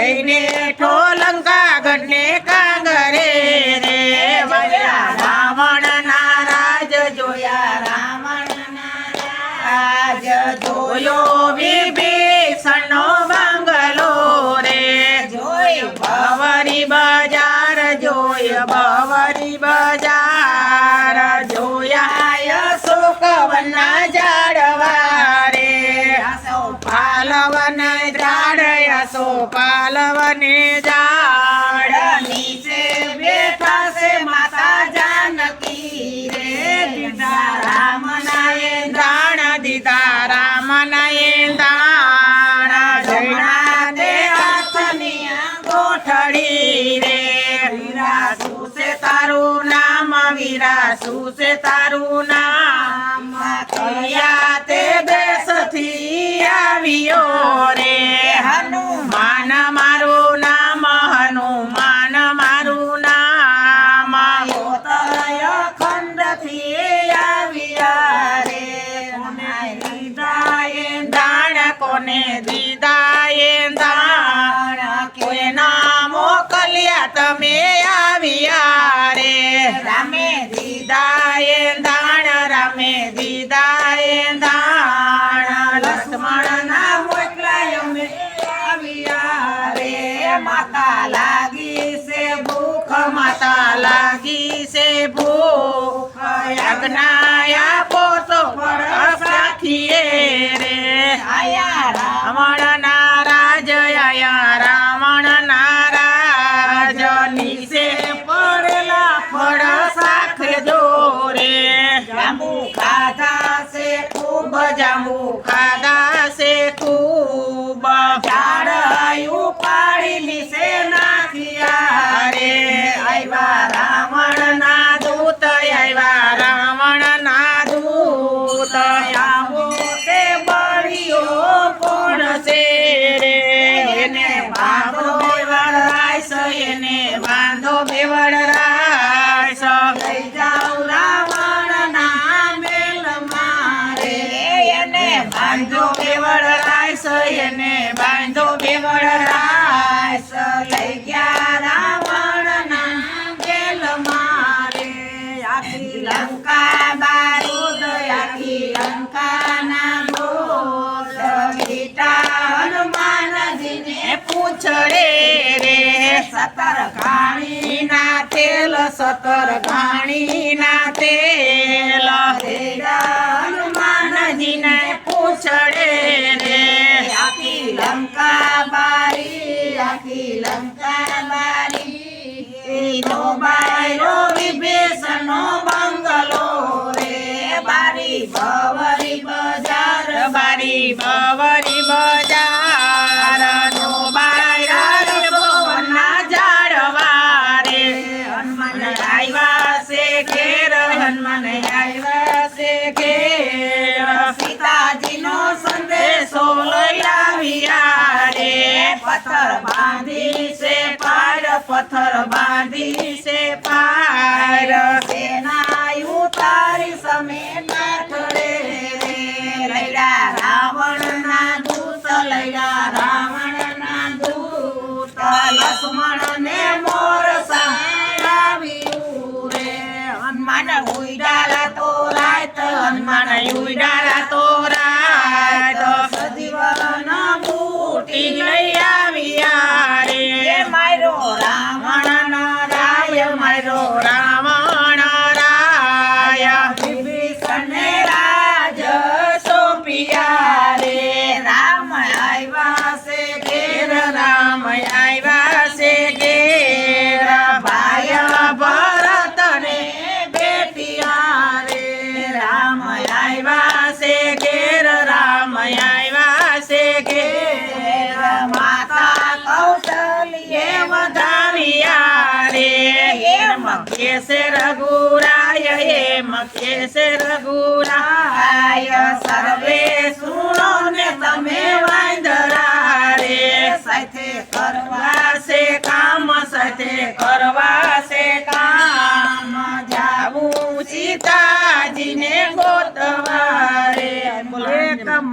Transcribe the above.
લઈને ઠોલંકા ગઢને કાંગરે રે વળ્યા રાવણના રાજ જોયા રાવણના રાજ જોયો વિભીષણનો બંગલો રે જોઈ બવરી બજાર જોય બવરી બજાર જોયા અશોકવનના ઝાડવા રે પાલવન ઝાડ પાલવને ઝાડ નીચે બેઠા છે માતા જાનકી રે દીધા રામના એંધાણ દીધા રામના એંધાણ જણા તે હાથની ગોઠડી રે વીરા શું છે તારું નામ વીરા શું છે તારું નામ કયા તે દેશથી આવ્યો રે હનુમાન મારું નામ હનુમાન મારું નામ યોતય ખંડથી આવ્યા રે કોને દીધા એંધાણ કોને દીધા એંધાણ કોઈના મોકલ્યા તમે આવ્યા રે રામે દીધા એંધાણ રામે દીધા એંધાણ લક્ષ્મણના મોકલાય અમે આવ્યા રે માતા લાગી છે ભૂખ માતા લાગી છે ભૂખ યજ્ઞાયા પોતો ફળ રાખીએ રે આયા રાવણના રાજ આયા રાવણના રાજ નીચે પડેલા ફળ સાખજો રે જાંબુ ખાધા છે ખૂબ જાંબુ ખાધા છે ખૂબ ઝાડ ઉપાડી નીચે નાખ્યા રે આવ્યા રાવણના દૂત આવ્યા રાવણના દૂત આવો તે બળિયો કોણ છે રે એને બાંધો બેવડ રાઈસ એને બાંધો બેવડ રાઈસ લઈ જાઉં રાવણના મેલમાં રે એને બાંધો બેવડ રાઈસ એને બાંધો બેવડ રાઈસ લઈ ગયા રાવણના મેલમાં રે આખી લંકા બારૂદ આખી લંકાના ગોળ બેટા હનુમાનજીને પૂછડે રે 17 ઘાણીના તેલ 17 ઘાણીના તેલ હનુમાનજીને પૂછડે રે આખી લંકા બારી આખી લંકા બારી નો બાયરો વિભીષણનો બંગલો રે બારી બવરી બજાર બારી બવરી બજાર નો બાયરા ભવનના ઝાડવા રે હનુમાન આવ્યા છે ઘેર હનુમાન આવ્યા છે ઘેર સીતાજીનો સંદેશો લઈ આવ્યા રે પથ્થર બાંધી છે પાર પથ્થર બાંધી છે પાર સેના ઉતારી સમે નાઠડે રે લૈડા રાવણના દૂત લૈડા રાવણના દૂત લક્ષ્મણને મોર સાવ્યું રે હનુમાન ઉડાલા તો રાત હનુમાન ઉડાલા તો રાત સજીવન બૂટી લઈ આવ્યા રે મારો રાવણ રાય મારો રાવણ રાય વિભીષણને રાજ સોંપ્યા રે રામ આવ્યા છે ઘેર રામ આવ્યા છે ઘેર ભાઈ ભરતને બેટિયા રે રામ આવ્યા છે ઘેર રામ આવ્યા છે ઘેર માતા કૌશલ્ય વધાવ્યા રે એમ કેસે રઘુરાય એમ કેસે રઘુરાય સર્વે સુણો ને તમે વાંદરા રે સાથે કરવા છે કામ સાથે કર